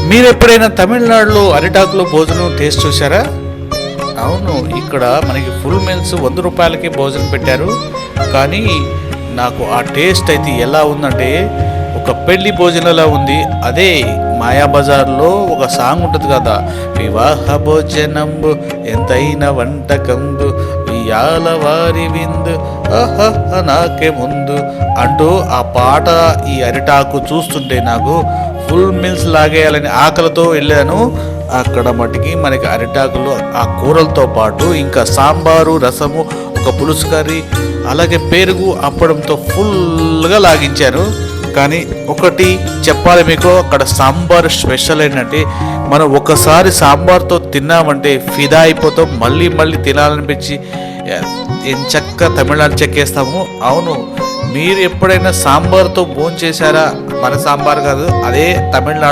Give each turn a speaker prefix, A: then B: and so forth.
A: మీరు ఎప్పుడైనా తమిళనాడులో అరిటాకులో భోజనం టేస్ట్ చూసారా? అవును, ఇక్కడ మనకి ఫుల్ మీల్స్ 100 రూపాయలకి భోజనం పెట్టారు. కానీ నాకు ఆ టేస్ట్ అయితే ఎలా ఉందంటే ఒక పెళ్లి భోజనంలా ఉంది. అదే మాయాబజార్లో ఒక సాంగ్ ఉంటుంది కదా, వివాహ భోజనంబు ఎంతైన వంటకంబు ఇయాల వారి విందు నాకే ముందు అంటూ ఆ పాట, ఈ అరిటాకు చూస్తుంటే నాకు ఫుల్ మీల్స్ లాగేయాలని ఆకలితో వెళ్ళాను. అక్కడ మటుకి మనకి అరిటాకులు ఆ కూరలతో పాటు ఇంకా సాంబారు, రసము, ఒక పులుసు కర్రీ, అలాగే పెరుగు, అప్పడంతో ఫుల్గా లాగించాను. కానీ ఒకటి చెప్పాలి మీకు, అక్కడ సాంబార్ స్పెషల్ ఏంటంటే మనం ఒకసారి సాంబార్తో తిన్నామంటే ఫిదా అయిపోతాం, మళ్ళీ మళ్ళీ తినాలనిపించి ఎంచక్క తమిళనాడు చెక్కేస్తాము. అవును, మీరు ఎప్పుడైనా సాంబార్తో భోంచేశారా? మన సాంబార్ కాదు, అదే తమిళనాడు